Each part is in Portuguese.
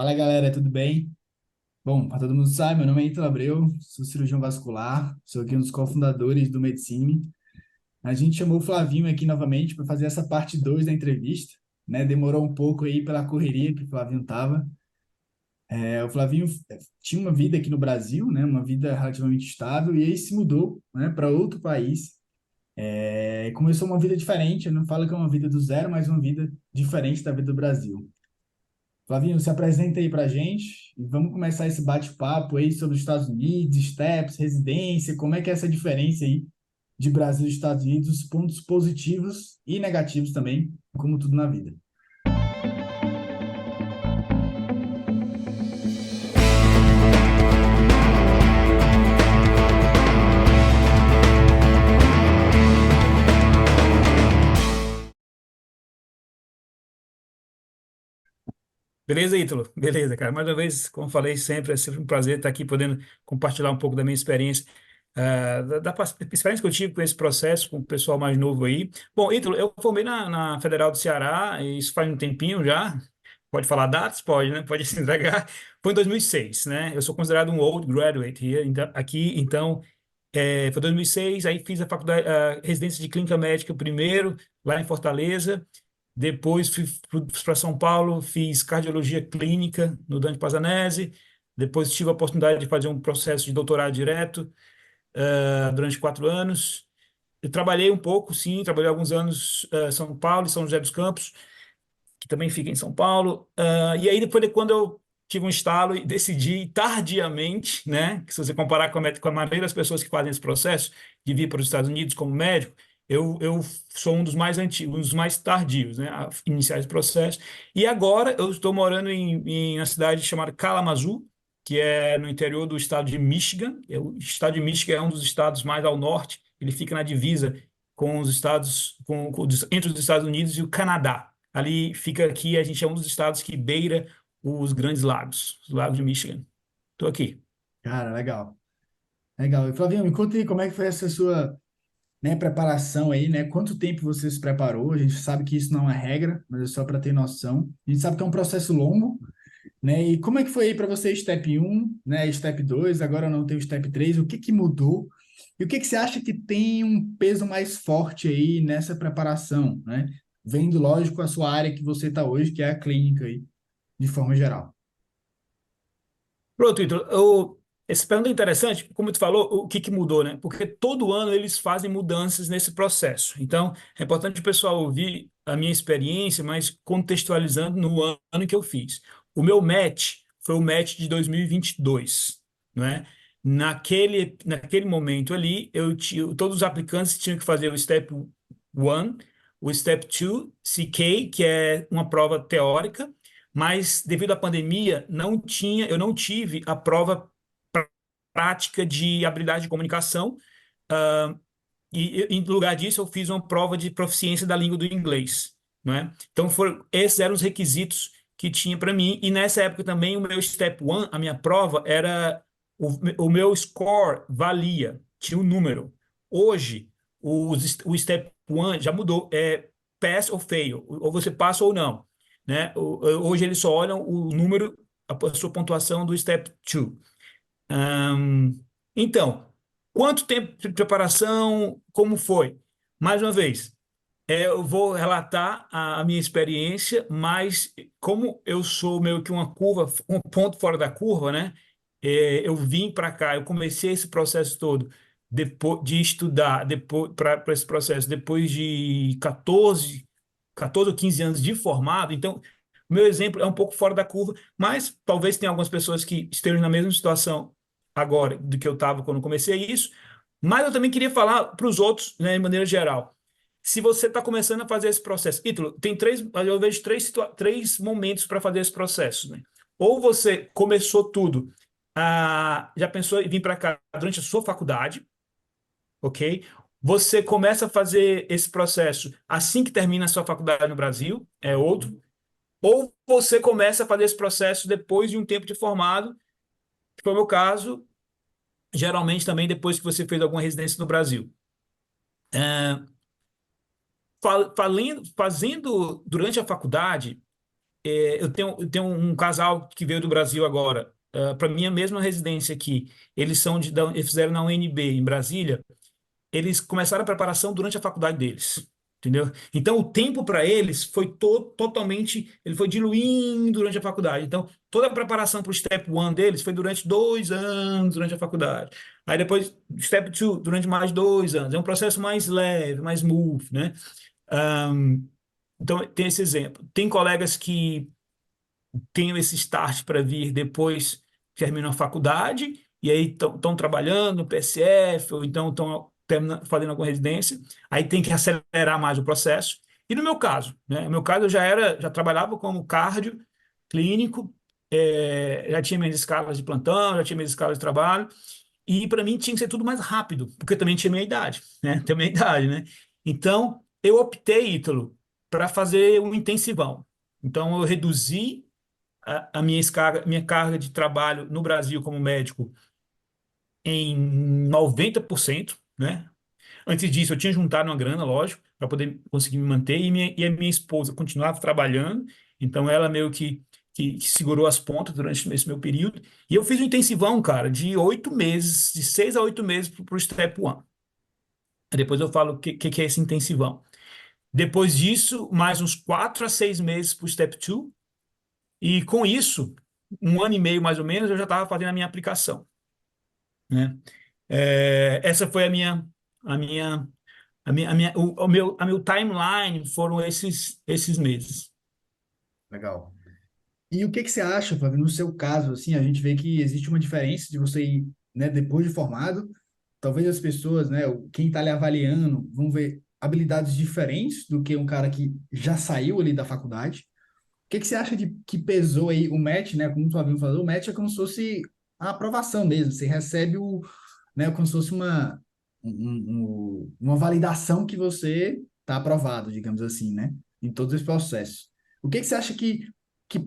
Fala galera, tudo bem? Bom, para todo mundo sabe, meu nome é Ítalo Abreu, sou cirurgião vascular, sou aqui um dos cofundadores do Medicine. A gente chamou o Flavinho aqui novamente para fazer essa parte 2 da entrevista, né? Demorou um pouco aí pela correria que o Flavinho tava. O Flavinho tinha uma vida aqui no Brasil, né? Uma vida relativamente estável, e aí se mudou, né, para outro país. Começou uma vida diferente, eu não falo que é uma vida do zero, mas uma vida diferente da vida do Brasil. Flavinho, se apresenta aí para a gente e vamos começar esse bate-papo aí sobre os Estados Unidos, steps, residência, como é que é essa diferença aí de Brasil e Estados Unidos, pontos positivos e negativos também, como tudo na vida. Beleza, Ítalo? Beleza, cara. Mais uma vez, como falei sempre, é sempre um prazer estar aqui podendo compartilhar um pouco da minha experiência, da experiência que eu tive com esse processo, com o pessoal mais novo aí. Bom, Ítalo, eu formei na Federal do Ceará, e isso faz um tempinho já. Pode falar datas? Pode, né? Pode se entregar. Foi em 2006, né? Eu sou considerado um old graduate here, aqui, então, foi 2006, aí fiz a faculdade, a residência de clínica médica primeiro, lá em Fortaleza. Depois fui para São Paulo, fiz cardiologia clínica no Dante Pazanese. Depois tive a oportunidade de fazer um processo de doutorado direto, durante 4 anos. Eu trabalhei um pouco, sim, trabalhei alguns anos em São Paulo e São José dos Campos, que também fica em São Paulo. E aí depois de quando eu tive um estalo e decidi tardiamente, né, que se você comparar com a maioria das pessoas que fazem esse processo de vir para os Estados Unidos como médico, eu sou um dos mais antigos, um dos mais tardios, né, a iniciar esse processo. E agora eu estou morando em uma cidade chamada Kalamazoo, que é no interior do estado de Michigan. O estado de Michigan é um dos estados mais ao norte. Ele fica na divisa com os estados, entre os Estados Unidos e o Canadá. Ali fica aqui, a gente é um dos estados que beira os grandes lagos, os lagos de Michigan. Estou aqui. Cara, legal. Legal. E Flavinho, me conta aí como é que foi essa sua, né, preparação aí, né? Quanto tempo você se preparou? A gente sabe que isso não é regra, mas é só para ter noção. A gente sabe que é um processo longo, né? E como é que foi aí para você step um, né, step 2, agora não tem o step 3, o que que mudou? E o que que você acha que tem um peso mais forte aí nessa preparação, né? Vendo, lógico, a sua área que você está hoje, que é a clínica aí, de forma geral. Pronto, Ítalo. Esse pergunta é interessante, como tu falou, o que que mudou, né? Porque todo ano eles fazem mudanças nesse processo. Então, é importante o pessoal ouvir a minha experiência, mas contextualizando no ano que eu fiz. O meu match foi o match de 2022, não é? Naquele momento ali, todos os aplicantes tinham que fazer o Step 1, o Step 2, CK, que é uma prova teórica, mas devido à pandemia, eu não tive a prova prática de habilidade de comunicação, ah, e em lugar disso eu fiz uma prova de proficiência da língua do inglês, não é? Então esses eram os requisitos que tinha para mim, e nessa época também o meu Step 1, a minha prova era, o meu score valia, tinha um número. Hoje, o Step 1 já mudou, é pass ou fail, ou você passa ou não, né? Hoje eles só olham o número, a sua pontuação do Step 2. Então, quanto tempo de preparação? Como foi? Mais uma vez, eu vou relatar a minha experiência, mas como eu sou meio que uma curva, um ponto fora da curva, né? Eu vim para cá, eu comecei esse processo todo depois de estudar, depois para esse processo depois de 14 ou 15 anos de formado. Então, meu exemplo é um pouco fora da curva, mas talvez tenha algumas pessoas que estejam na mesma situação agora do que eu estava quando comecei isso. Mas eu também queria falar para os outros, né, de maneira geral. Se você está começando a fazer esse processo, Ítalo, eu vejo três momentos para fazer esse processo, né? Ou você começou tudo, já pensou em vir para cá durante a sua faculdade, ok? Você começa a fazer esse processo assim que termina a sua faculdade no Brasil, é outro. Ou você começa a fazer esse processo depois de um tempo de formado, que foi o meu caso, geralmente também depois que você fez alguma residência no Brasil. Fazendo durante a faculdade, eu tenho um casal que veio do Brasil agora, para minha mesma residência aqui. Eles fizeram na UNB em Brasília. Eles começaram a preparação durante a faculdade deles, entendeu? Então, o tempo para eles foi totalmente, ele foi diluindo durante a faculdade. Então, toda a preparação para o Step 1 deles foi durante 2 anos durante a faculdade. Aí depois, Step 2, durante mais 2 anos. É um processo mais leve, mais smooth, né? Então, tem esse exemplo. Tem colegas que têm esse start para vir depois que terminam a faculdade, e aí estão trabalhando no PSF, ou então estão fazendo alguma residência, aí tem que acelerar mais o processo. E no meu caso, né? No meu caso, eu já trabalhava como cardio clínico, já tinha minhas escalas de plantão, já tinha minhas escalas de trabalho, e para mim tinha que ser tudo mais rápido, porque eu também tinha minha idade, né? Tenho minha idade, né? Então, eu optei, Ítalo, para fazer um intensivão. Então, eu reduzi a minha carga de trabalho no Brasil como médico em 90%, né? Antes disso, eu tinha juntado uma grana, lógico, para poder conseguir me manter, e a minha esposa continuava trabalhando, então ela meio que segurou as pontas durante esse meu período. E eu fiz um intensivão, cara, de 8 meses, de 6 a 8 meses para o Step 1. Depois eu falo o que é esse intensivão. Depois disso, mais uns 4 a 6 meses para o Step 2. E com isso, 1 ano e meio mais ou menos, eu já estava fazendo a minha aplicação, né? Essa foi a minha, a meu timeline foram esses meses. Legal. E o que que você acha, Flávio, no seu caso, assim, a gente vê que existe uma diferença de você ir, né, depois de formado, talvez as pessoas, né, quem está lhe avaliando, vão ver habilidades diferentes do que um cara que já saiu ali da faculdade. O que que você acha de que pesou aí o match, né, como o Flavinho falou, o match é como se fosse a aprovação mesmo, você recebe né, como se fosse uma validação que você está aprovado, digamos assim, né, em todos os processos. O que que você acha que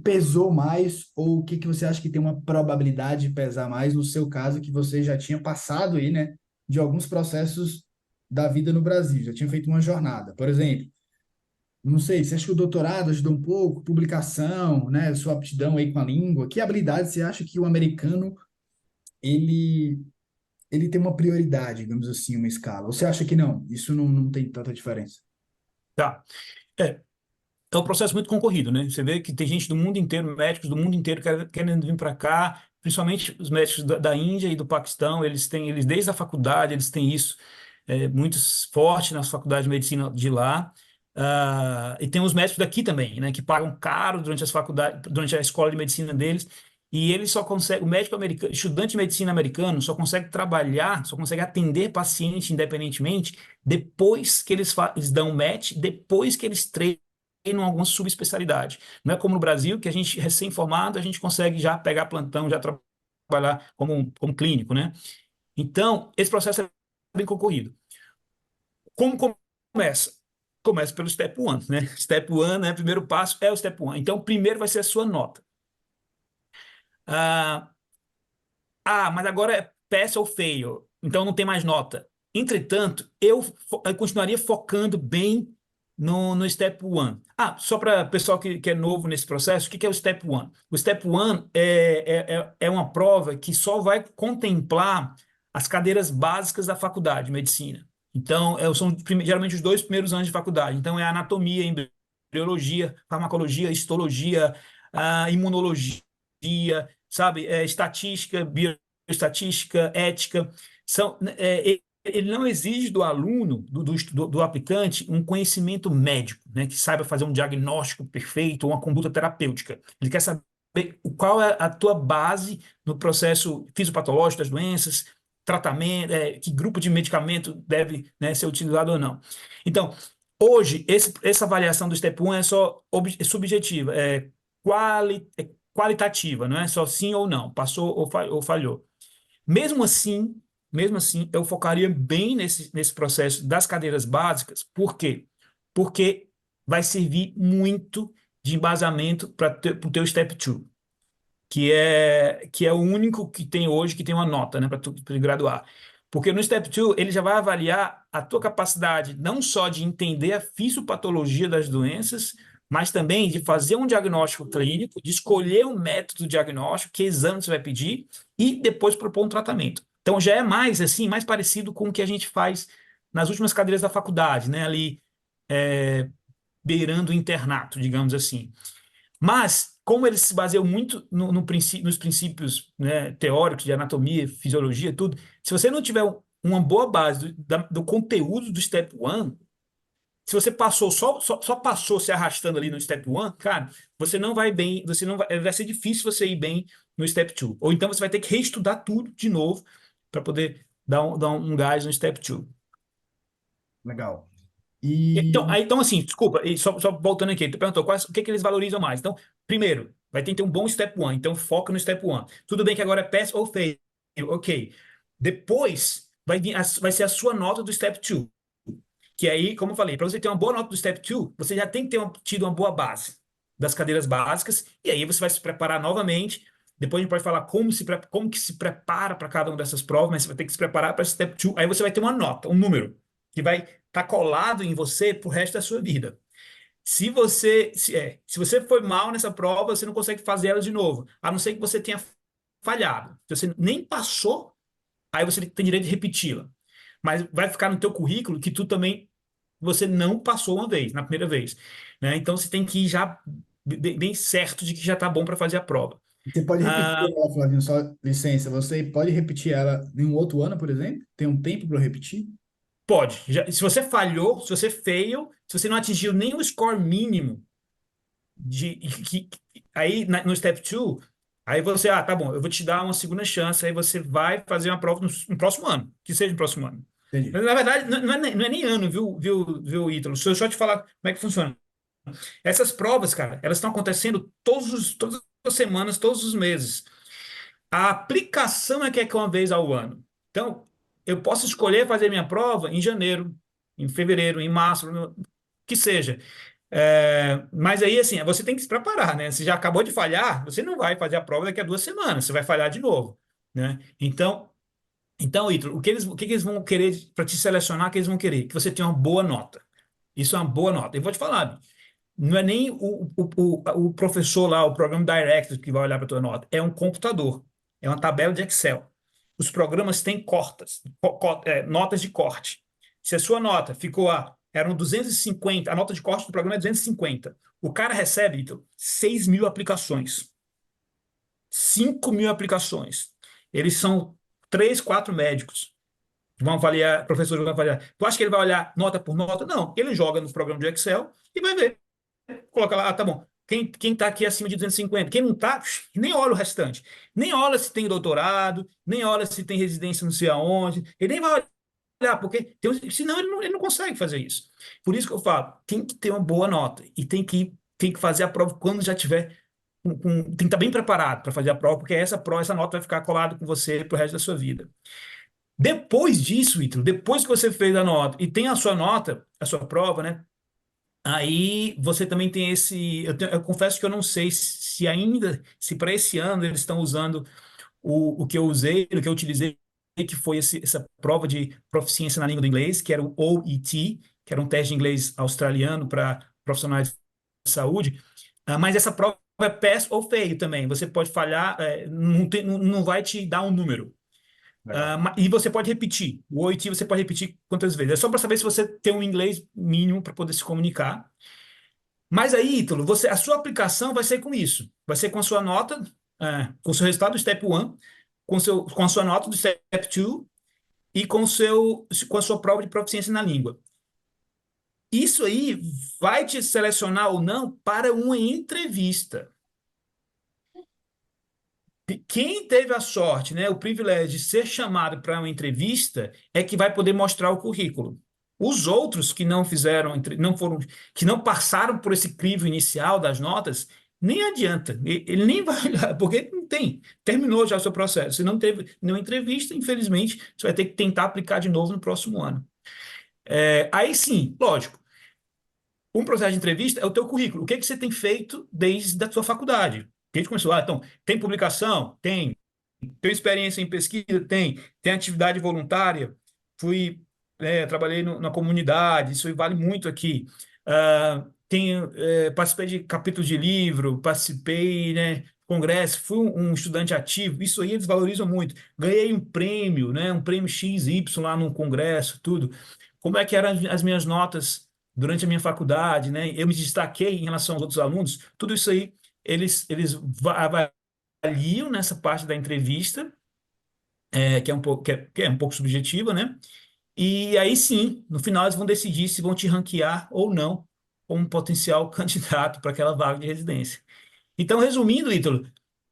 pesou mais, ou o que que você acha que tem uma probabilidade de pesar mais no seu caso, que você já tinha passado aí, né, de alguns processos da vida no Brasil, já tinha feito uma jornada. Por exemplo, não sei, você acha que o doutorado ajudou um pouco, publicação, né, sua aptidão aí com a língua? Que habilidade você acha que o americano ele ele tem uma prioridade, digamos assim, uma escala? Ou você acha que não? Isso não tem tanta diferença? Tá. É, é um processo muito concorrido, né? Você vê que tem gente do mundo inteiro, médicos do mundo inteiro querendo vir para cá, principalmente os médicos da Índia e do Paquistão, eles desde a faculdade, eles têm isso muito forte nas faculdades de medicina de lá. E tem os médicos daqui também, né, que pagam caro durante as faculdades, durante a escola de medicina deles, e ele só consegue, o médico americano, estudante de medicina americano, só consegue trabalhar, só consegue atender paciente independentemente depois que eles dão match, depois que eles treinam alguma subespecialidade. Não é como no Brasil, que a gente, recém-formado, a gente consegue já pegar plantão, já trabalhar como clínico, né? Então, esse processo é bem concorrido. Como começa? Começa pelo Step 1, né? Step 1, né? Primeiro passo é o Step 1. Então, primeiro vai ser a sua nota. Ah, mas agora é pass ou fail, então não tem mais nota. Entretanto, eu continuaria focando bem no Step 1. Só para o pessoal que é novo nesse processo, o que é o Step 1? O Step 1 é uma prova que só vai contemplar as cadeiras básicas da faculdade de medicina. Então, são geralmente os 2 primeiros anos de faculdade. Então, é anatomia, embriologia, farmacologia, histologia, imunologia, sabe, estatística, bioestatística, ética, ele não exige do aluno, do aplicante, um conhecimento médico, né, que saiba fazer um diagnóstico perfeito ou uma conduta terapêutica. Ele quer saber qual é a tua base no processo fisiopatológico das doenças, tratamento, que grupo de medicamento deve, né, ser utilizado ou não. Então, hoje, essa avaliação do Step 1 é só subjetiva, é qualitativa, não é só sim ou não, passou ou falhou. Mesmo assim, mesmo assim, eu focaria bem nesse processo das cadeiras básicas. Por quê? Porque vai servir muito de embasamento para o teu Step 2, que é o único que tem hoje que tem uma nota, né, para tu graduar. Porque no Step 2, ele já vai avaliar a tua capacidade não só de entender a fisiopatologia das doenças, mas também de fazer um diagnóstico clínico, de escolher um método diagnóstico, que exame você vai pedir, e depois propor um tratamento. Então já é mais assim, mais parecido com o que a gente faz nas últimas cadeiras da faculdade, né? Ali beirando o internato, digamos assim. Mas, como eles se baseiam muito nos princípios, né, teóricos de anatomia, fisiologia, tudo, se você não tiver uma boa base do conteúdo do Step 1, se você passou, só passou se arrastando ali no Step 1, cara, você não vai bem, você não vai ser difícil você ir bem no Step 2. Ou então você vai ter que reestudar tudo de novo para poder dar um gás no Step 2. Legal. E Então assim, desculpa, e só voltando aqui, tu perguntou o que eles valorizam mais. Então, primeiro, vai ter que ter um bom step one, então foca no step one. Tudo bem que agora é pass ou fail, ok. Depois vai ser a sua nota do step two, que aí, como eu falei, para você ter uma boa nota do step two, você já tem que ter tido uma boa base das cadeiras básicas, e aí você vai se preparar novamente. Depois a gente pode falar como que se prepara para cada uma dessas provas, mas você vai ter que se preparar para step two, aí você vai ter uma nota, um número, que vai estar colado em você pro resto da sua vida. Se você foi mal nessa prova, você não consegue fazer ela de novo, a não ser que você tenha falhado. Se você nem passou, aí você tem direito de repeti-la. Mas vai ficar no teu currículo que tu também você não passou uma vez, na primeira vez, né? Então você tem que ir já bem certo de que já está bom para fazer a prova. você pode repetir Ah, ela, Flavinho, só licença. Você pode repetir ela em um outro ano, por exemplo? Tem um tempo para repetir? pode. Se você falhou, se você fail, se você não atingiu nem o score mínimo aí no step 2, aí você, tá bom, eu vou te dar uma segunda chance, aí você vai fazer uma prova no próximo ano, que seja no próximo ano. Entendi. Mas, na verdade, não é nem ano, viu, Ítalo? Deixa eu só te falar como é que funciona. Essas provas, cara, elas estão acontecendo todas as semanas, todos os meses. A aplicação é uma vez ao ano. Então, eu posso escolher fazer minha prova em janeiro, em fevereiro, em março, que seja. Mas aí, assim, você tem que se preparar, né? Se já acabou de falhar, você não vai fazer a prova daqui a 2 semanas, você vai falhar de novo, né? Então, Ítalo, o que eles vão querer para te selecionar, que eles vão querer? Que você tenha uma boa nota. Isso é uma boa nota. Eu vou te falar, não é nem o professor lá, o programa Director que vai olhar para a tua nota, é um computador, é uma tabela de Excel. Os programas têm notas de corte. Se a sua nota eram 250, a nota de corte do programa é 250. O cara recebe, então, 6 mil aplicações, 5 mil aplicações. Eles são 3, 4 médicos. Vão avaliar, professores vão avaliar. Tu acha que ele vai olhar nota por nota? Não. Ele joga no programa de Excel e vai ver. Coloca lá, tá bom. Quem tá aqui acima de 250? Quem não tá, nem olha o restante. Nem olha se tem doutorado, nem olha se tem residência não sei aonde. Ele nem vai olhar, porque senão ele não consegue fazer isso. Por isso que eu falo, tem que ter uma boa nota e tem que fazer a prova quando já tiver. Tem que estar bem preparado para fazer a prova, porque essa nota vai ficar colada com você pro resto da sua vida. Depois disso, Ítalo, depois que você fez a nota e tem a sua nota, a sua prova, né? Aí você também tem esse. Eu confesso que eu não sei se ainda, se para esse ano eles estão usando o que eu usei, o que eu utilizei, que foi essa prova de proficiência na língua do inglês, que era o OET, que era um teste de inglês australiano para profissionais de saúde. Mas essa prova é pass ou fail também. Você pode falhar, não vai te dar um número. Legal. E você pode repetir. O OET você pode repetir quantas vezes. É só para saber se você tem um inglês mínimo para poder se comunicar. Mas aí, Ítalo, a sua aplicação vai ser com isso. Vai ser com a sua nota, com o seu resultado do Step 1, com a sua nota do Step 2 e com a sua prova de proficiência na língua. Isso aí vai te selecionar ou não para uma entrevista. Quem teve a sorte, né, o privilégio de ser chamado para uma entrevista é que vai poder mostrar o currículo. Os outros que não fizeram, não foram, que não passaram por esse crivo inicial das notas, nem adianta. Ele nem vai olhar, porque não tem. Terminou já o seu processo. Se não teve nenhuma entrevista, infelizmente, você vai ter que tentar aplicar de novo no próximo ano. Aí sim, lógico. Um processo de entrevista é o teu currículo. O que que você tem feito desde a sua faculdade? Que a gente começou, então, tem publicação? Tem experiência em pesquisa? Tem atividade voluntária? Trabalhei na comunidade, isso vale muito aqui. participei de capítulo de livro, participei, né, congresso, fui um estudante ativo, isso aí eles valorizam muito. Ganhei um prêmio, né, um prêmio XY lá no congresso, tudo. Como é que eram as minhas notas durante a minha faculdade, né? Eu me destaquei em relação aos outros alunos, tudo isso aí eles avaliam nessa parte da entrevista, que é um pouco, que é um pouco subjetiva, né? E aí sim, no final eles vão decidir se vão te ranquear ou não como um potencial candidato para aquela vaga de residência. Então, resumindo, Ítalo,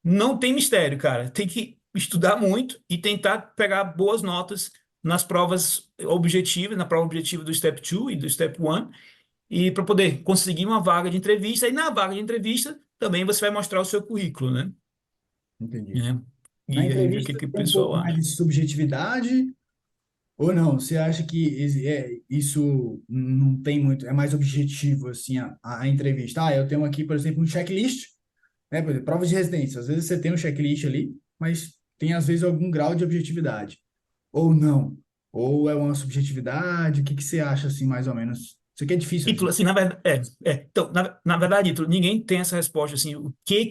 não tem mistério, cara. Tem que estudar muito e tentar pegar boas notas nas provas objetivas, na prova objetiva do Step 2 e do Step 1, e para poder conseguir uma vaga de entrevista. E na vaga de entrevista também você vai mostrar o seu currículo, né? Entendi. É. Na E aí ver o que, entrevista que o tem um pessoal pouco mais acha. de subjetividade ou não? Você acha que isso não tem muito, é mais objetivo assim a entrevista? Ah, eu tenho aqui, por exemplo, um checklist, né? Por exemplo, prova de residência. Às vezes você tem um checklist ali, mas tem às vezes algum grau de objetividade. Ou não? Ou é uma subjetividade? O que que você acha assim, mais ou menos? Isso aqui é difícil Ítalo, assim. assim, na verdade, então, na verdade, Ítalo, ninguém tem essa resposta, assim, o que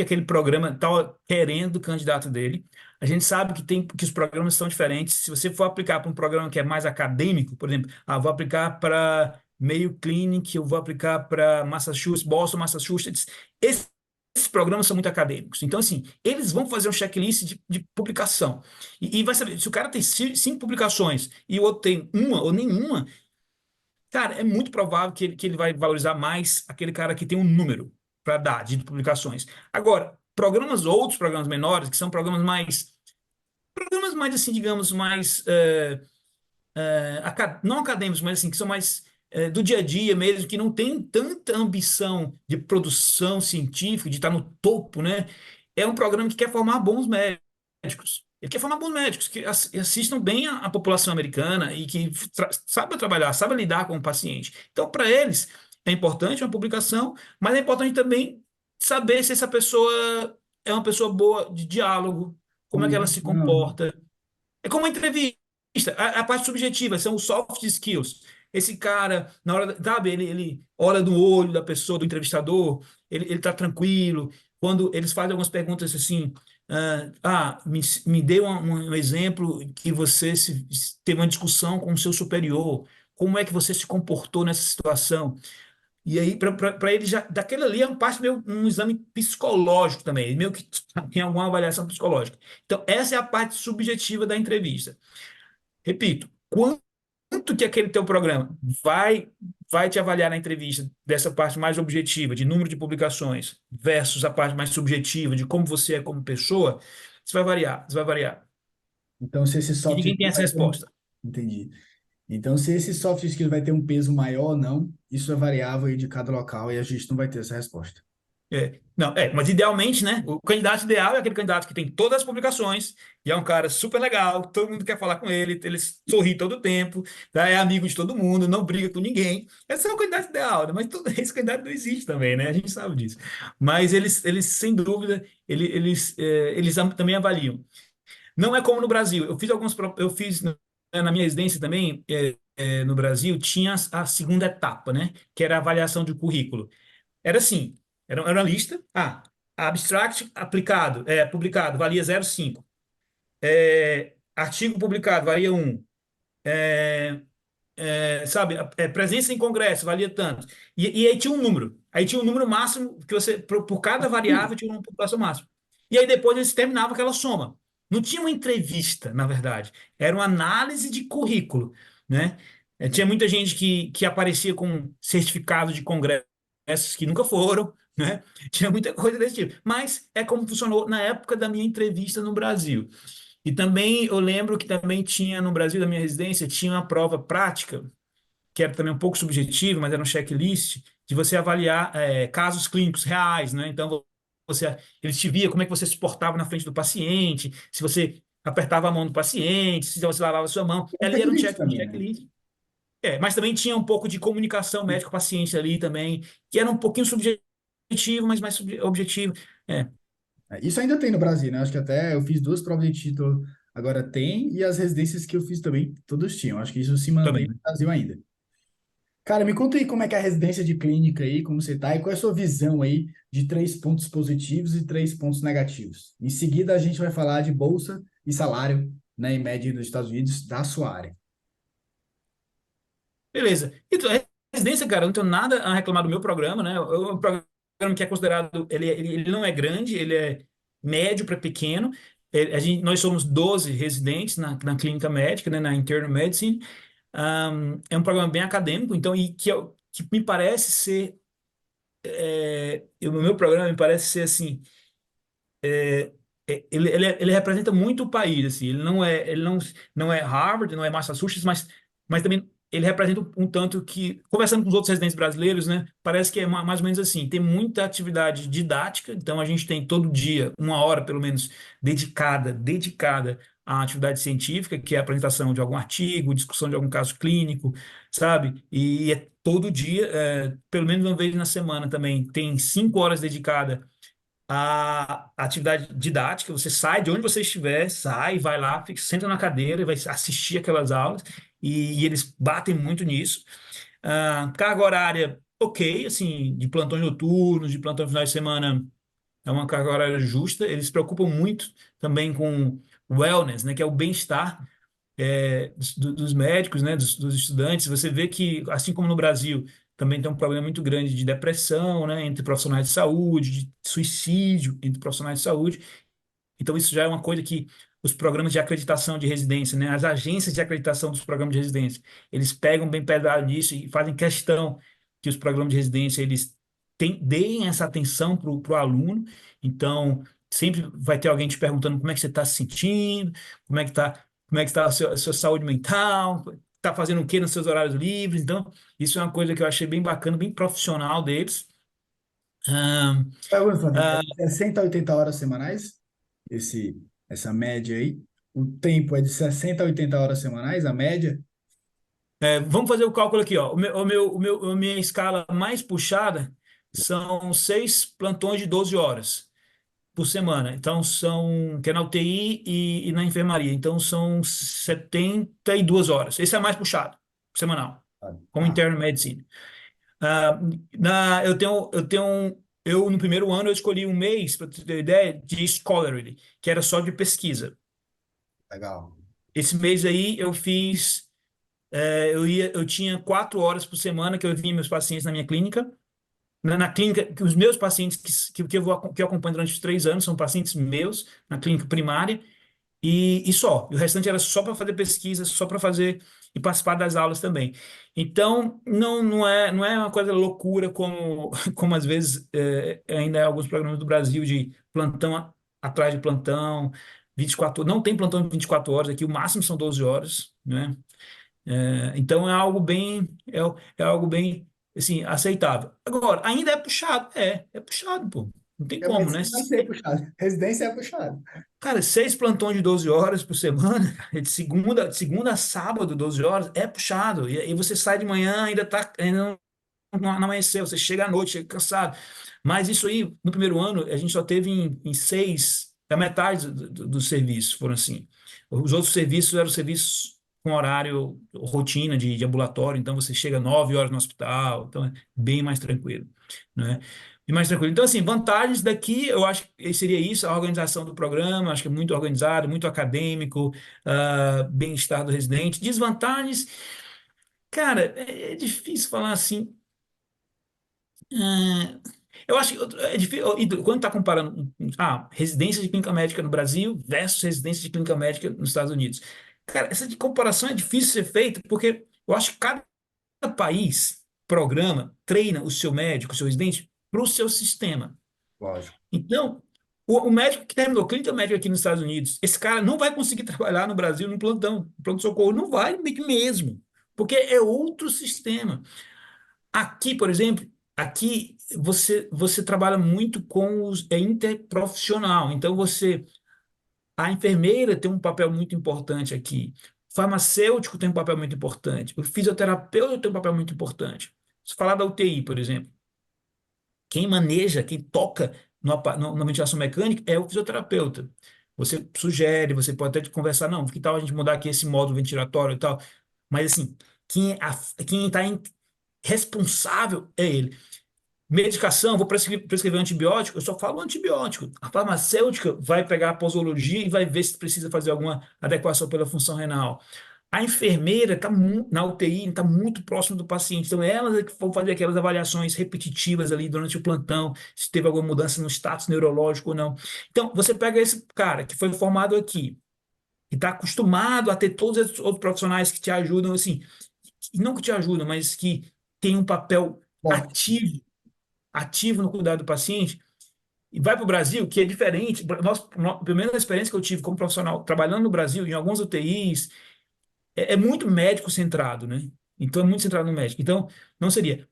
aquele programa está querendo do candidato dele. A gente sabe que os programas são diferentes. Se você for aplicar para um programa que é mais acadêmico, por exemplo, vou aplicar para Mayo Clinic, eu vou aplicar para Massachusetts, Boston, Massachusetts, esses programas são muito acadêmicos. Então, assim, eles vão fazer um checklist de publicação. E vai saber, se o cara tem cinco publicações e o outro tem uma ou nenhuma, cara, é muito provável que ele vai valorizar mais aquele cara que tem um número para dar de publicações. Agora, outros programas menores, que são programas mais assim, digamos, mais não acadêmicos, mas assim, que são mais do dia a dia mesmo, que não tem tanta ambição de produção científica, de estar no topo, né? É um programa que quer formar bons médicos. Ele quer formar bons médicos que assistam bem a população americana e que saibam trabalhar, saibam lidar com o paciente. Então, para eles, é importante uma publicação, mas é importante também saber se essa pessoa é uma pessoa boa de diálogo, como é que ela se Comunicação, né? comporta. É como uma entrevista. A parte subjetiva são os soft skills. Esse cara, na hora, sabe, ele olha no olho da pessoa, do entrevistador, ele tá tranquilo. Quando eles fazem algumas perguntas assim, me dê um exemplo que você teve uma discussão com o seu superior, como é que você se comportou nessa situação? E aí, para ele, já, daquele ali é uma parte meio um exame psicológico também, meio que tem alguma avaliação psicológica. Então, essa é a parte subjetiva da entrevista. Repito, quanto que aquele teu programa vai te avaliar na entrevista dessa parte mais objetiva, de número de publicações, versus a parte mais subjetiva, de como você é como pessoa, isso vai variar, isso vai variar. Então, se esse E soft ninguém tem skill essa vai ter um... resposta. Entendi. Então, se esse soft skill vai ter um peso maior ou não, isso é variável aí de cada local e a gente não vai ter essa resposta. Não, mas idealmente, né? O candidato ideal é aquele candidato que tem todas as publicações e é um cara super legal, todo mundo quer falar com ele sorri todo o tempo, tá? É amigo de todo mundo, não briga com ninguém. Esse é o candidato ideal, né? Mas esse candidato não existe também, né? A gente sabe disso. Mas eles sem dúvida, eles também avaliam. Não é como no Brasil. Eu fiz na minha residência também, no Brasil, tinha a segunda etapa, né? Que era a avaliação de currículo. Era assim, era uma lista. Abstract aplicado, publicado, valia 0,5. Artigo publicado, valia 1. Sabe, presença em congresso, valia tanto. E aí tinha um número. Aí tinha um número máximo, que você, por cada variável, tinha uma pontuação máxima. E aí depois eles terminavam aquela soma. Não tinha uma entrevista, na verdade. Era uma análise de currículo, né? Tinha muita gente que aparecia com certificado de congressos que nunca foram, né? Tinha muita coisa desse tipo. Mas é como funcionou na época da minha entrevista no Brasil. E também eu lembro que também tinha no Brasil, da minha residência, tinha uma prova prática, que era também um pouco subjetiva, mas era um checklist, de você avaliar casos clínicos reais, né? Então, eles te via como é que você se portava na frente do paciente, se você apertava a mão do paciente, se você lavava a sua mão. É Ali era um checklist um também, né? checklist. Mas também tinha um pouco de comunicação médico-paciente ali também, que era um pouquinho subjetivo, mas mais objetivo. É, Isso ainda tem no Brasil, né? Acho que até eu fiz duas provas de título, agora tem, e as residências que eu fiz também, todos tinham. Acho que isso se mantém também. no Brasil ainda. Cara, me conta aí como é que é a residência de clínica aí, como você tá, e qual é a sua visão aí de 3 pontos positivos e 3 pontos negativos. Em seguida, a gente vai falar de bolsa e salário, né, em média nos Estados Unidos, da sua área. Beleza. Então, a residência, cara, eu não tenho nada a reclamar do meu programa, né? O programa que é considerado, ele não é grande, ele é médio para pequeno. Nós somos 12 residentes na clínica médica, né, na Internal Medicine. É um programa bem acadêmico, então, que me parece ser, o meu programa me parece ser assim, ele representa muito o país, assim, não é Harvard, não é Massachusetts, mas também ele representa um tanto que, conversando com os outros residentes brasileiros, né, parece que é mais ou menos assim, tem muita atividade didática, então a gente tem todo dia, 1 hora pelo menos, dedicada à atividade científica, que é a apresentação de algum artigo, discussão de algum caso clínico, sabe? E é todo dia, pelo menos uma vez na semana também, tem 5 horas dedicadas a atividade didática, você sai de onde você estiver, sai, vai lá, senta na cadeira e vai assistir aquelas aulas, e eles batem muito nisso. Carga horária, ok, assim, de plantões noturnos, de plantão final de semana, é uma carga horária justa. Eles se preocupam muito também com wellness, né, que é o bem-estar dos médicos, né, dos estudantes. Você vê que, assim como no Brasil, também tem um problema muito grande de depressão, né, entre profissionais de saúde, de suicídio entre profissionais de saúde. Então, isso já é uma coisa que os programas de acreditação de residência, né, as agências de acreditação dos programas de residência, eles pegam bem pesado nisso e fazem questão que os programas de residência eles deem essa atenção para o aluno. Então, sempre vai ter alguém te perguntando como é que você está se sentindo, como é que está a sua saúde mental, está fazendo o que nos seus horários livres. Então, isso é uma coisa que eu achei bem bacana, bem profissional deles. Ah, Pergunta, Flavinho, é ah, 60 a 80 horas semanais? Essa média aí? O tempo é de 60 a 80 horas semanais, a média? Vamos fazer o cálculo aqui, ó. A minha escala mais puxada são 6 plantões de 12 horas por semana. Então, que é na UTI e na enfermaria. Então, são 72 horas. Esse é mais puxado, semanal, como Ah, interno medicina. Ah, no primeiro ano, eu escolhi um mês, para ter ideia, de scholarly, que era só de pesquisa. legal. Esse mês aí, eu fiz. Eu tinha 4 horas por semana que eu vinha meus pacientes na minha clínica. Na clínica, que os meus pacientes que eu acompanho durante os 3 anos são pacientes meus, na clínica primária, e só. E o restante era só para fazer pesquisa, só para fazer e participar das aulas também. Então, não é uma coisa loucura como, como às vezes ainda é alguns programas do Brasil de plantão atrás de plantão, 24, não tem plantão de 24 horas, aqui o máximo são 12 horas, né? Então é algo bem assim, aceitável. Agora, ainda é puxado, é puxado, pô. Não tem A como, né? medicina vai ser puxada. Residência é puxada. Cara, 6 plantões de 12 horas por semana, cara, de segunda a sábado, 12 horas, é puxado. E aí você sai de manhã, ainda não amanheceu, você chega à noite, chega cansado. Mas isso aí, no primeiro ano, a gente só teve em 6, a metade do serviço, foram assim. Os outros serviços eram serviços com horário, rotina de ambulatório, então você chega 9 horas no hospital, então é bem mais tranquilo, né? E mais tranquilo. Então, assim, vantagens daqui, eu acho que seria isso, a organização do programa, acho que é muito organizado, muito acadêmico, bem-estar do residente. Desvantagens, cara, é difícil falar assim. Ah, eu acho que é difícil. E quando está comparando residência de clínica médica no Brasil versus residência de clínica médica nos Estados Unidos. Cara, essa de comparação é difícil ser feita porque eu acho que cada país programa, treina o seu médico, o seu residente, para o seu sistema. Lógico. Então, o médico que terminou clínica médica aqui nos Estados Unidos, esse cara não vai conseguir trabalhar no Brasil no plantão, no pronto-socorro, não vai mesmo, porque é outro sistema. Aqui, por exemplo, aqui você trabalha muito com interprofissional. Então a enfermeira tem um papel muito importante aqui. O farmacêutico tem um papel muito importante. O fisioterapeuta tem um papel muito importante. Se falar da UTI, por exemplo, quem maneja, quem toca na ventilação mecânica é o fisioterapeuta. Você sugere, você pode até conversar, não, que tal a gente mudar aqui esse módulo ventilatório e tal. Mas assim, quem está responsável é ele. Medicação, vou prescrever um antibiótico, eu só falo antibiótico. A farmacêutica vai pegar a posologia e vai ver se precisa fazer alguma adequação pela função renal. A enfermeira está na UTI, está muito próximo do paciente, então elas é que vão fazer aquelas avaliações repetitivas ali durante o plantão, se teve alguma mudança no status neurológico ou não. Então, você pega esse cara que foi formado aqui, e está acostumado a ter todos esses outros profissionais que te ajudam, assim, e não que te ajudam, mas que tem um papel Forte. ativo no cuidado do paciente, e vai para o Brasil, que é diferente. Pelo menos a experiência que eu tive como profissional trabalhando no Brasil, em alguns UTIs, é muito médico centrado, né? Então é muito centrado no médico. Então, não seria.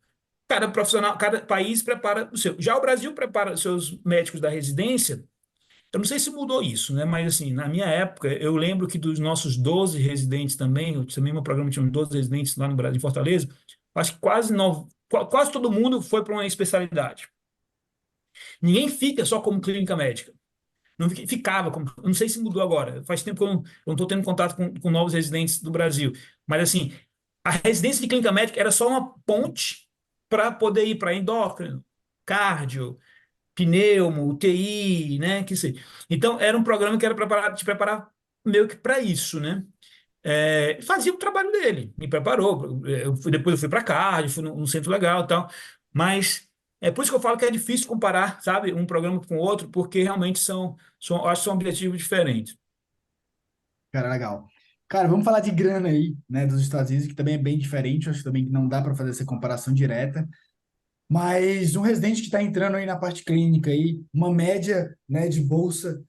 Cada profissional, cada país prepara o seu. Já o Brasil prepara os seus médicos da residência. Eu não sei se mudou isso, né? Mas assim, na minha época, eu lembro que dos nossos 12 residentes também, eu também meu programa tinha uns 12 residentes lá no Brasil, em Fortaleza, acho que quase todo mundo foi para uma especialidade. Ninguém fica só como clínica médica. Não ficava como. Eu não sei se mudou agora. Faz tempo que eu não estou tendo contato com novos residentes do Brasil. Mas, assim, a residência de clínica médica era só uma ponte para poder ir para endócrino, cardio, pneumo, UTI, né? Que sei. Então, era um programa que era te preparar meio que para isso, né? Fazia o trabalho dele, me preparou. Depois eu fui para cardio, fui num centro legal e tal. Mas é por isso que eu falo que é difícil comparar, sabe, um programa com o outro, porque realmente eu acho que são objetivos diferentes. Cara, legal. Cara, vamos falar de grana aí, né, dos Estados Unidos, que também é bem diferente. Eu acho também que não dá para fazer essa comparação direta. Mas um residente que está entrando aí na parte clínica aí, uma média, né, de bolsa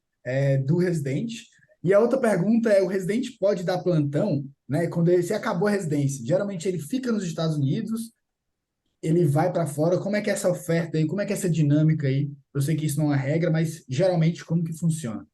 do residente. E a outra pergunta é, o residente pode dar plantão, né, quando se acabou a residência? Geralmente ele fica nos Estados Unidos, ele vai para fora. Como é que é essa oferta aí? Como é que é essa dinâmica aí? Eu sei que isso não é regra, mas geralmente como que funciona?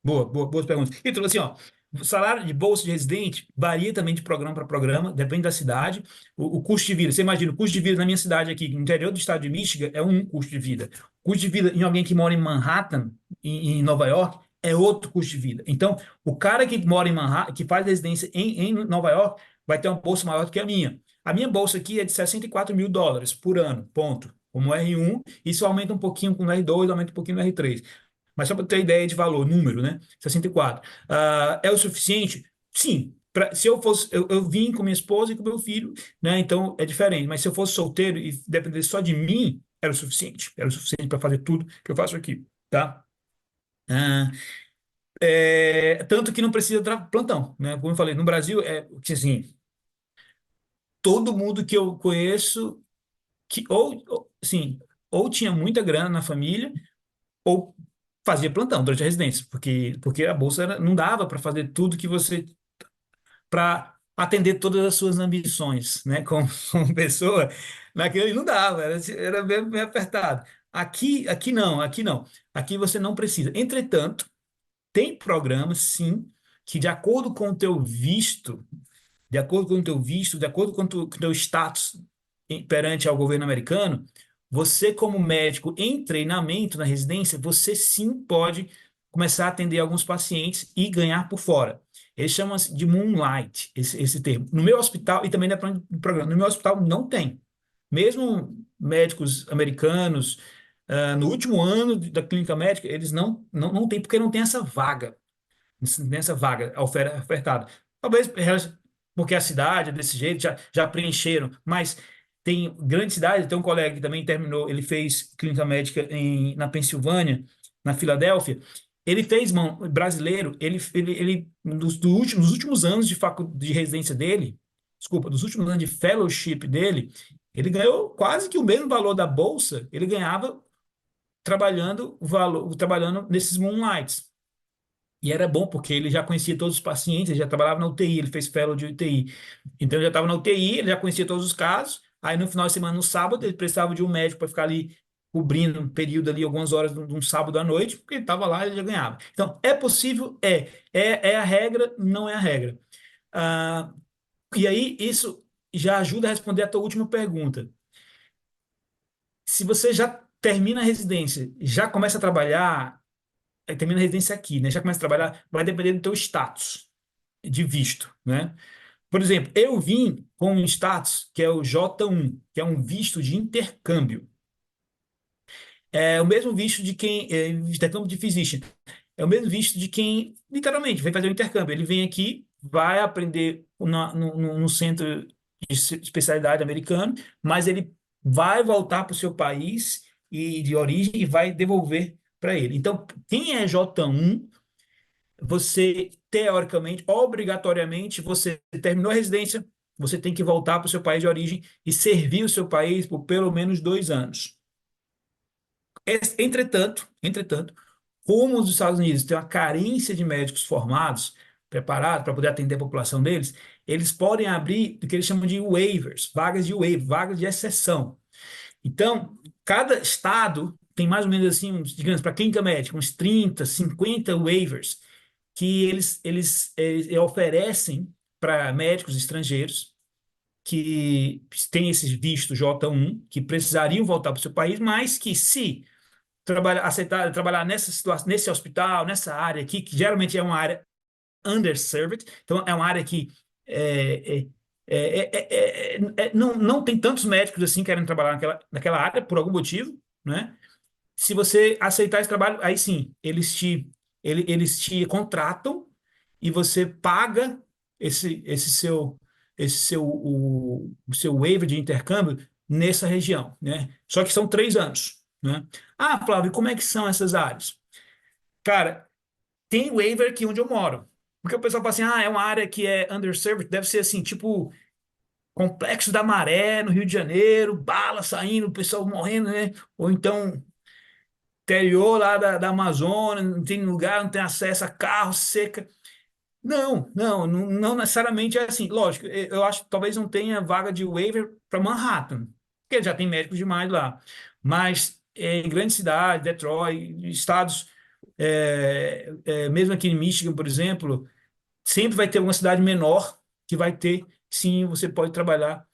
Boas perguntas. E tu, assim, ó, o salário de bolsa de residente varia também de programa para programa, depende da cidade. O custo de vida, você imagina, o custo de vida na minha cidade aqui, no interior do estado de Michigan, é um custo de vida. O custo de vida em alguém que mora em Manhattan, em Nova York, é outro custo de vida. Então, o cara que mora em Manhattan, que faz residência em Nova York, vai ter uma bolsa maior do que a minha. A minha bolsa aqui é de US$ 64.000 por ano, ponto. Como R1, isso aumenta um pouquinho com o R2, aumenta um pouquinho no R3. Mas só para ter ideia de valor, número, né? 64. É o suficiente? Sim. Se eu fosse, eu vim com minha esposa e com meu filho, né? Então é diferente. Mas se eu fosse solteiro e dependesse só de mim, era o suficiente. Era o suficiente para fazer tudo que eu faço aqui, tá? Ah, tanto que não precisa plantão, né? Como eu falei, no Brasil que, assim, todo mundo que eu conheço que sim, ou tinha muita grana na família ou fazia plantão durante a residência, porque a bolsa não dava para fazer tudo que você para atender todas as suas ambições, né? Como pessoa, naquele não dava, era bem apertado. Aqui não, aqui não. Aqui você não precisa. Entretanto, tem programas, sim, que de acordo com o teu status perante ao governo americano, você, como médico em treinamento na residência, você sim pode começar a atender alguns pacientes e ganhar por fora. Eles chamam de moonlight, esse termo. No meu hospital, e também no programa, no meu hospital não tem. Mesmo médicos americanos, no último ano da clínica médica, eles não têm, porque não tem essa vaga nessa vaga ofertada. Talvez porque a cidade é desse jeito, já preencheram, mas tem grandes cidades, tem um colega que também terminou, ele fez clínica médica na Pensilvânia, na Filadélfia, ele fez, mano, brasileiro, nos últimos anos de residência dele, desculpa, dos últimos anos de fellowship dele, ele ganhou quase que o mesmo valor da bolsa, ele ganhava trabalhando nesses moonlights. E era bom porque ele já conhecia todos os pacientes, ele já trabalhava na UTI, ele fez fellow de UTI. Então ele já estava na UTI, ele já conhecia todos os casos. Aí no final de semana, no sábado, ele precisava de um médico para ficar ali cobrindo um período ali, algumas horas de um sábado à noite, porque ele estava lá e ele já ganhava. Então, é possível? É a regra, não é a regra. Ah, e aí, isso já ajuda a responder a tua última pergunta. Se você já termina a residência, já começa a trabalhar, termina a residência aqui, né? Já começa a trabalhar, vai depender do teu status de visto, né? Por exemplo, eu vim com um status que é o J1, que é um visto de intercâmbio. É o mesmo visto de quem, intercâmbio de physician, é o mesmo visto de quem, literalmente, vai fazer o intercâmbio. Ele vem aqui, vai aprender no centro de especialidade americano, mas ele vai voltar para o seu país e de origem e vai devolver para ele. Então, quem é J1, você, teoricamente, obrigatoriamente, você terminou a residência, você tem que voltar para o seu país de origem e servir o seu país por pelo menos 2 anos. Entretanto, como os Estados Unidos têm uma carência de médicos formados, preparados para poder atender a população deles, eles podem abrir o que eles chamam de waivers, vagas de waiver, vagas de exceção. Então, cada estado tem mais ou menos assim, digamos, para clínica médica, uns 30, 50 waivers que eles oferecem para médicos estrangeiros que têm esses vistos J1, que precisariam voltar para o seu país, mas que se aceitar trabalhar nessa situação, nesse hospital, nessa área aqui, que geralmente é uma área underserved, então é uma área que não tem tantos médicos assim querendo trabalhar naquela área por algum motivo, né? Se você aceitar esse trabalho, aí sim, eles te contratam e você paga o seu waiver de intercâmbio nessa região, né? Só que são 3 anos, né? Ah, Flávio, como é que são essas áreas? Cara, tem waiver aqui onde eu moro. Porque o pessoal fala assim, é uma área que é underserved, deve ser assim, tipo Complexo da Maré, no Rio de Janeiro, bala saindo, o pessoal morrendo, né? Ou então interior lá da Amazônia, não tem lugar, não tem acesso a carro, seca. Não necessariamente é assim. Lógico, eu acho que talvez não tenha vaga de waiver para Manhattan, porque já tem médicos demais lá. Mas em grandes cidades, Detroit, estados, mesmo aqui em Michigan, por exemplo, sempre vai ter uma cidade menor que vai ter, sim, você pode trabalhar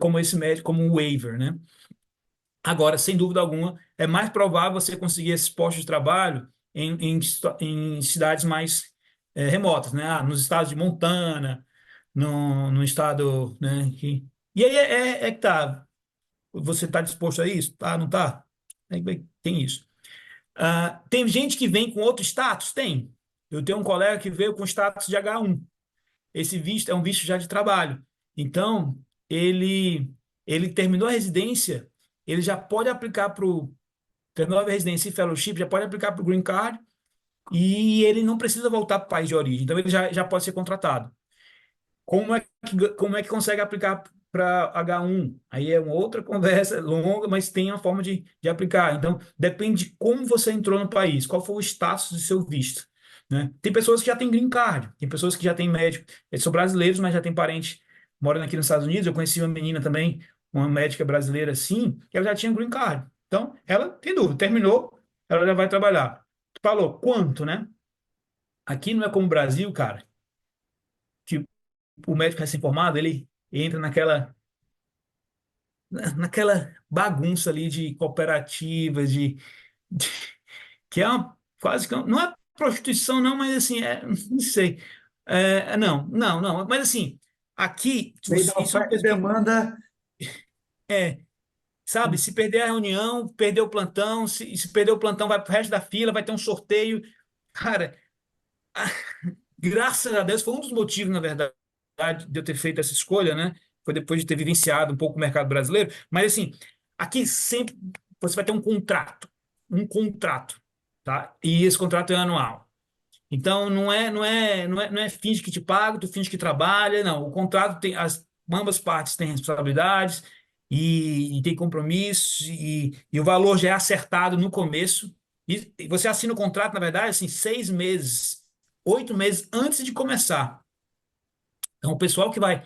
como esse médico, como um waiver, né? Agora, sem dúvida alguma, é mais provável você conseguir esses postos de trabalho em cidades mais remotas, né? Nos estados de Montana, no estado, né? E aí é que tá. Você está disposto a isso? Tá, não tá? Tem isso. Tem gente que vem com outro status? Tem. Eu tenho um colega que veio com status de H1. Esse visto é um visto já de trabalho. Então, ele terminou a residência, ele já pode aplicar para o terminou a residência e fellowship, já pode aplicar para o Green Card e ele não precisa voltar para o país de origem. Então, ele já pode ser contratado. Como é que consegue aplicar para H1? Aí é uma outra conversa longa, mas tem uma forma de aplicar. Então, depende de como você entrou no país, qual foi o status do seu visto, né? Tem pessoas que já têm green card, tem pessoas que já têm médico. Eles são brasileiros, mas já têm parente morando aqui nos Estados Unidos. Eu conheci uma menina também, uma médica brasileira, assim, que ela já tinha green card. Então, ela tem dúvida, terminou, ela já vai trabalhar. Tu falou, quanto, né? Aqui não é como o Brasil, cara, que o médico recém-formado, ele entra naquela bagunça ali de cooperativas, de- que é quase que não é prostituição, não, mas assim, não sei. Não, mas assim, aqui, Lei da isso é uma oferta e coisa que, demanda. é, sabe, se perder a reunião, perder o plantão, se perder o plantão, vai pro resto da fila, vai ter um sorteio. Cara, graças a Deus, foi um dos motivos, na verdade, de eu ter feito essa escolha, né? Foi depois de ter vivenciado um pouco o mercado brasileiro. Mas, assim, aqui sempre você vai ter um contrato, tá? E esse contrato é anual. Então, não é finge que te paga, tu finge que trabalha, não. O contrato tem, ambas partes têm responsabilidades e tem compromissos e o valor já é acertado no começo. E você assina o contrato, na verdade, assim, 6 meses, 8 meses antes de começar. Então, o pessoal que vai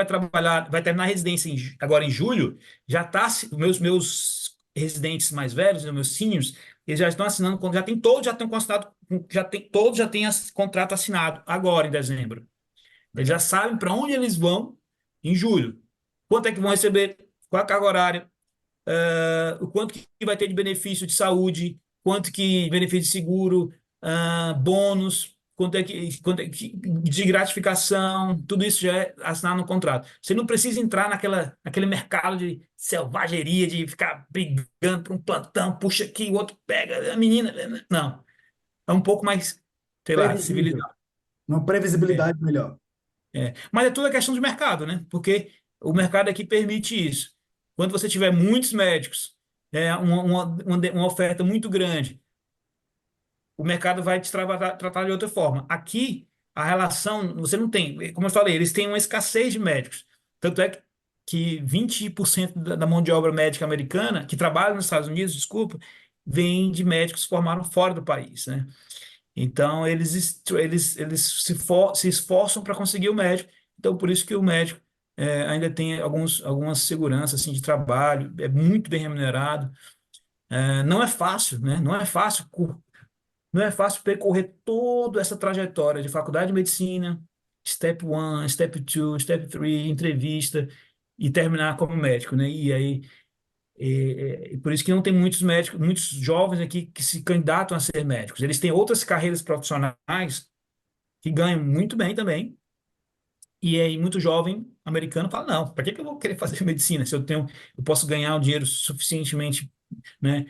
trabalhar, vai terminar a residência agora em julho, já está, meus residentes mais velhos, né, meus seniors, eles já estão assinando, já estão assinado, todos já têm contrato assinado agora em dezembro. Eles já Legal. sabem para onde eles vão em julho. Quanto é que vão receber, qual a carga horária, o quanto que vai ter de benefício de saúde, quanto que benefício de seguro, bônus, de gratificação, tudo isso já é assinado no contrato. Você não precisa entrar naquele mercado de selvageria, de ficar brigando por um plantão, puxa aqui, o outro pega, a menina. Não, é um pouco mais, sei lá, Previsível, civilizado. uma É, previsibilidade melhor. Mas é tudo a questão de mercado, né? Porque o mercado aqui permite isso. Quando você tiver muitos médicos, uma oferta muito grande, o mercado vai te tratar de outra forma. Aqui, a relação, você não tem, como eu falei, eles têm uma escassez de médicos. Tanto é que 20% da mão de obra médica americana, que trabalha nos Estados Unidos, desculpa, vem de médicos que formaram fora do país, né? Então, eles se esforçam para conseguir o médico. Então, por isso que o médico ainda tem algumas seguranças assim, de trabalho, é muito bem remunerado. Não é fácil, né? Não é fácil percorrer toda essa trajetória de faculdade de medicina, step one, step two, step three, entrevista e terminar como médico, né? E aí, por isso que não tem muitos médicos, muitos jovens aqui que se candidatam a ser médicos. Eles têm outras carreiras profissionais que ganham muito bem também. E aí, muito jovem americano fala: não, para que eu vou querer fazer medicina se eu posso ganhar um dinheiro suficientemente, né,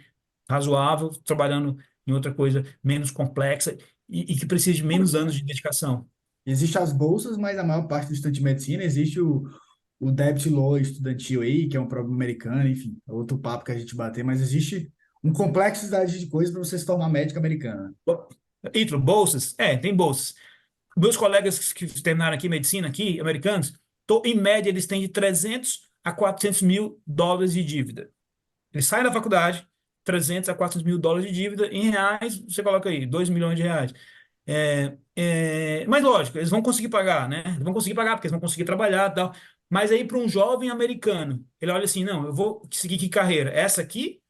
razoável, trabalhando em outra coisa menos complexa e que precise de menos anos de dedicação. Existem as bolsas, mas a maior parte do estudante de medicina existe o debt law estudantil aí, que é um problema americano, enfim, é outro papo que a gente bater, mas existe uma complexidade de coisas para você se tornar médico americano. Bom, Ítalo, bolsas? Tem bolsas. Meus colegas que terminaram aqui medicina, aqui, americanos, em média, eles têm de 300 a 400 mil dólares de dívida. Eles saem da faculdade, 300 a 400 mil dólares de dívida, em reais, você coloca aí, 2 milhões de reais. Mas lógico, eles vão conseguir pagar, né? Eles vão conseguir pagar, porque eles vão conseguir trabalhar e tal. Mas aí, para um jovem americano, ele olha assim: não, eu vou seguir que carreira? Essa aqui?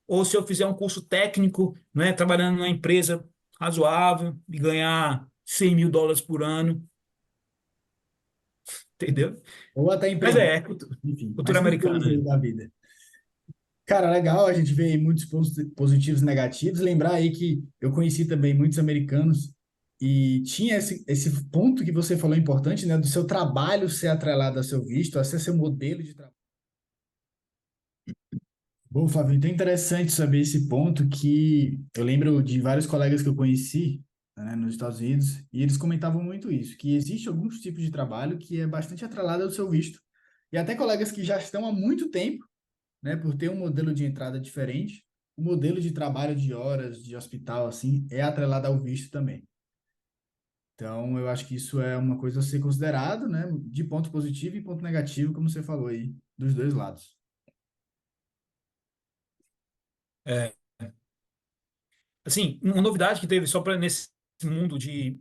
Ou se eu fizer um curso técnico, né, trabalhando numa empresa razoável e ganhar 100 mil dólares por ano, entendeu? Ou até Mas emprego, enfim, cultura mas são coisas americana, aí né? da vida. Cara, legal, a gente vê aí muitos pontos positivos e negativos. Lembrar aí que eu conheci também muitos americanos e tinha esse ponto que você falou importante, né, do seu trabalho ser atrelado ao seu visto, a ser seu modelo de trabalho. Bom, Flávio, então é interessante saber esse ponto que eu lembro de vários colegas que eu conheci, né, nos Estados Unidos, e eles comentavam muito isso, que existe alguns tipos de trabalho que é bastante atrelado ao seu visto. E até colegas que já estão há muito tempo, né, por ter um modelo de entrada diferente, o modelo de trabalho de horas, de hospital, assim, é atrelado ao visto também. Então, eu acho que isso é uma coisa a ser considerado, né, de ponto positivo e ponto negativo, como você falou aí, dos dois lados. É, assim, uma novidade que teve só para nesse mundo de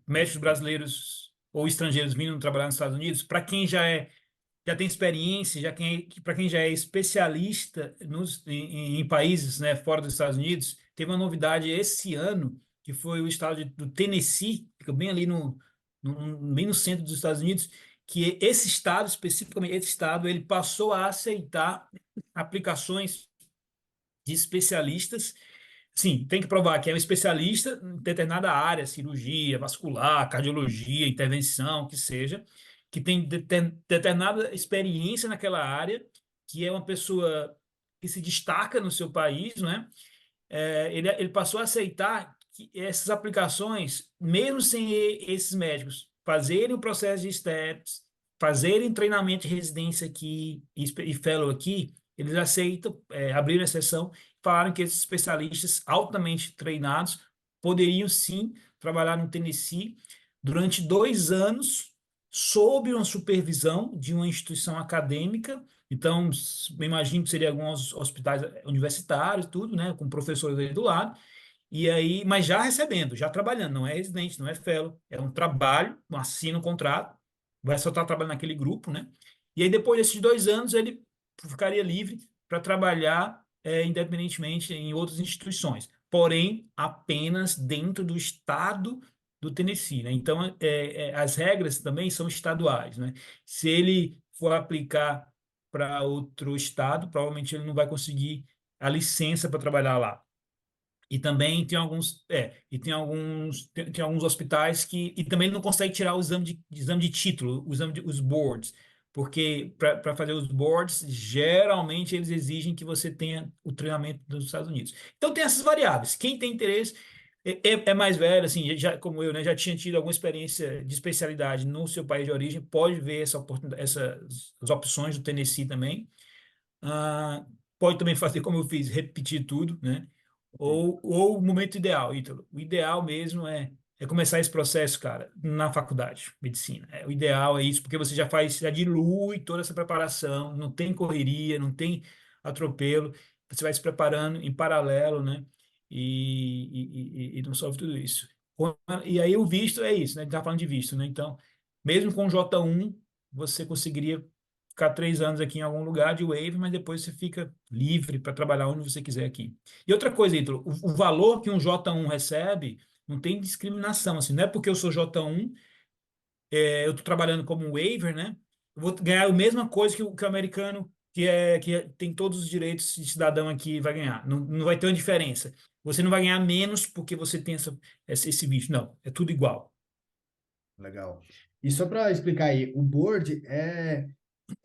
médicos brasileiros ou estrangeiros vindo trabalhar nos Estados Unidos, para quem já tem experiência, para quem já é especialista em países, né, fora dos Estados Unidos, teve uma novidade esse ano, que foi o estado do Tennessee, fica bem ali bem no centro dos Estados Unidos, que esse estado, especificamente esse estado, ele passou a aceitar aplicações de especialistas. Sim, tem que provar que é um especialista em determinada área, cirurgia, vascular, cardiologia, intervenção, que seja, que tem determinada experiência naquela área, que é uma pessoa que se destaca no seu país, né? Ele passou a aceitar que essas aplicações, mesmo sem esses médicos fazerem o processo de STEPS, fazerem treinamento de residência aqui e fellow aqui, eles aceitam, abriram exceção, falaram que esses especialistas altamente treinados poderiam sim trabalhar no Tennessee durante 2 anos, sob uma supervisão de uma instituição acadêmica. Então, me imagino que seria alguns hospitais universitários, tudo, né, com professores aí do lado, e aí, mas já recebendo, já trabalhando, não é residente, não é fellow, é um trabalho, assina um contrato, vai só estar trabalhando naquele grupo, né? E aí, depois desses 2 anos, ele ficaria livre para trabalhar independentemente em outras instituições, porém, apenas dentro do estado do Tennessee, né? Então, as regras também são estaduais, né? Se ele for aplicar para outro estado, provavelmente ele não vai conseguir a licença para trabalhar lá. E também tem alguns hospitais que e também não consegue tirar o exame de título, os boards, porque para fazer os boards, geralmente eles exigem que você tenha o treinamento dos Estados Unidos. Então tem essas variáveis. Quem tem interesse é mais velho, assim, já como eu, né, já tinha tido alguma experiência de especialidade no seu país de origem, pode ver essa oportunidade, essas as opções do Tennessee também. Ah, pode também fazer como eu fiz, repetir tudo, né? Ou o momento ideal, Ítalo. O ideal mesmo é começar esse processo, cara, na faculdade, medicina. O ideal é isso, porque você já faz, já dilui toda essa preparação, não tem correria, não tem atropelo, você vai se preparando em paralelo, né? E não sofre tudo isso. E aí o visto é isso, né? A gente tá falando de visto, né? Então, mesmo com o J1, você conseguiria ficar 3 anos aqui em algum lugar de waiver, mas depois você fica livre para trabalhar onde você quiser aqui. E outra coisa, Ítalo, o valor que um J1 recebe não tem discriminação, assim, não é porque eu sou J1, eu estou trabalhando como um waiver, né? Eu vou ganhar a mesma coisa que o americano tem todos os direitos de cidadão aqui vai ganhar. Não, não vai ter uma diferença. Você não vai ganhar menos porque você tem esse visto. Não, é tudo igual. Legal. E só para explicar aí, o board é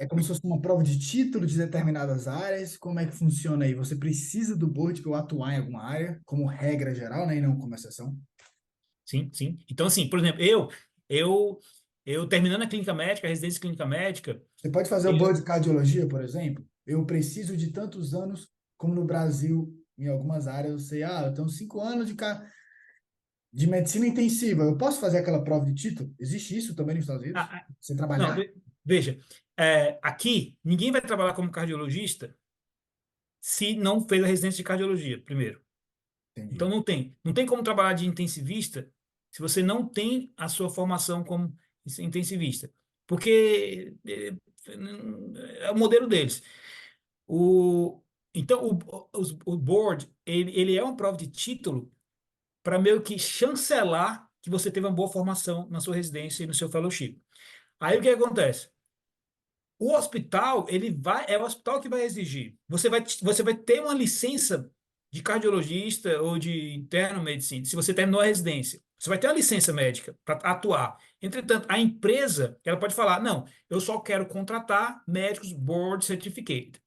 como se fosse uma prova de título de determinadas áreas. Como é que funciona aí? Você precisa do board para atuar em alguma área, como regra geral, né, e não como exceção? Sim, sim. Então, assim, por exemplo, eu terminando a clínica médica, a residência clínica médica, Você pode fazer o board eu, de cardiologia, por exemplo. Eu preciso de tantos anos, como no Brasil, em algumas áreas, eu sei, eu tenho 5 anos de medicina intensiva. Eu posso fazer aquela prova de título? Existe isso também nos Estados Unidos? ah, ah, Você não, trabalhar? veja, aqui ninguém vai trabalhar como cardiologista se não fez a residência de cardiologia, primeiro. Então Entendi. não tem como trabalhar de intensivista se você não tem a sua formação como intensivista, porque é o modelo deles. O, então o board ele é uma prova de título para meio que chancelar que você teve uma boa formação na sua residência e no seu fellowship. Aí o que acontece? O hospital, é o hospital que vai exigir. Você vai ter uma licença de cardiologista ou de interno medicina, se você terminou a residência. Você vai ter uma licença médica para atuar. Entretanto, a empresa, ela pode falar, não, eu só quero contratar médicos board certificated.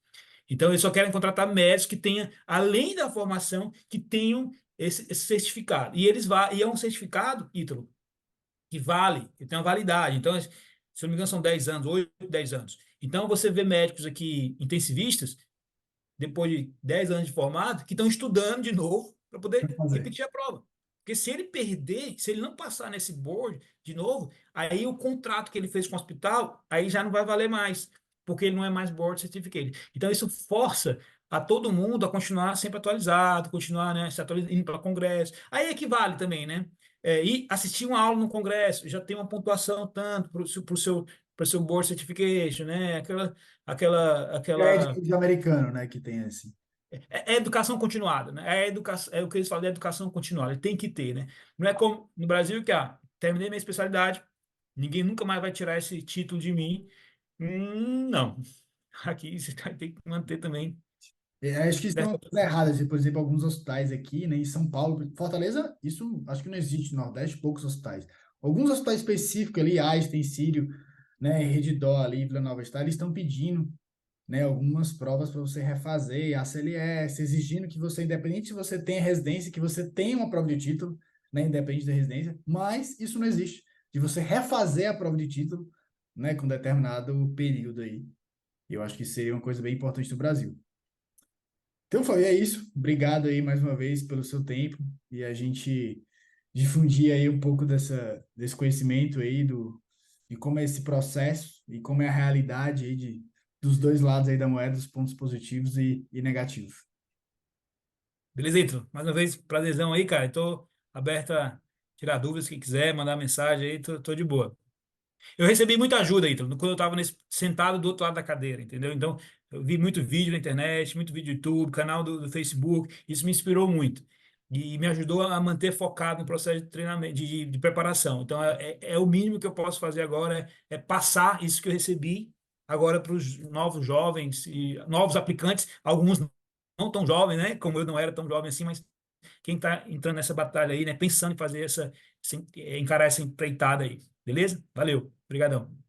Então, eles só querem contratar médicos que tenham, além da formação, que tenham esse certificado. E é um certificado, Ítalo, que vale, que tem uma validade. Então, se eu não me engano, são 10 anos, 8, 10 anos. Então, você vê médicos aqui, intensivistas, depois de 10 anos de formado, que estão estudando de novo para Pra poder fazer. repetir a prova. Porque se ele perder, se ele não passar nesse board de novo, aí o contrato que ele fez com o hospital, aí já não vai valer mais, porque ele não é mais board certificate. Então, isso força a todo mundo a continuar sempre atualizado, continuar, né, se atualizando, indo para congresso. Aí equivale também, né? E assistir uma aula no congresso, já tem uma pontuação tanto para o seu board certification, né? É Aquela de americano, né, que tem assim. é educação continuada, né? É o que eles falam de educação continuada, tem que ter, né? Não é como no Brasil que, terminei minha especialidade, ninguém nunca mais vai tirar esse título de mim. Não. Aqui você tem que manter também. Acho que estão erradas, por exemplo, alguns hospitais aqui, né, em São Paulo, Fortaleza, isso acho que não existe no Nordeste, poucos hospitais. Alguns hospitais específicos ali, Einstein, Sírio, né, Rede Dó ali, Vila Nova Estado, eles estão pedindo, né, algumas provas para você refazer, a CLS, exigindo que você, independente se você tem residência, que você tenha uma prova de título, né, independente da residência, mas isso não existe, de você refazer a prova de título, né, com determinado período aí. Eu acho que seria uma coisa bem importante no Brasil. Então foi, é isso. Obrigado aí mais uma vez pelo seu tempo e a gente difundir aí um pouco desse conhecimento aí de como é esse processo e como é a realidade aí dos dois lados aí da moeda, dos pontos positivos e negativos. Beleza, Ítalo? Mais uma vez, prazerzão aí, cara. Estou aberto a tirar dúvidas, quem quiser, mandar mensagem aí, tô de boa. Eu recebi muita ajuda, Ítalo, quando eu estava sentado do outro lado da cadeira, entendeu? Então, eu vi muito vídeo na internet, muito vídeo do YouTube, canal do Facebook, isso me inspirou muito. E me ajudou a manter focado no processo de treinamento, de preparação. Então, é o mínimo que eu posso fazer agora, é passar isso que eu recebi agora para os novos jovens e novos aplicantes, alguns não tão jovens, né? Como eu não era tão jovem assim, mas quem está entrando nessa batalha aí, né? Pensando em fazer encarar essa empreitada aí. Beleza? Valeu. Obrigadão.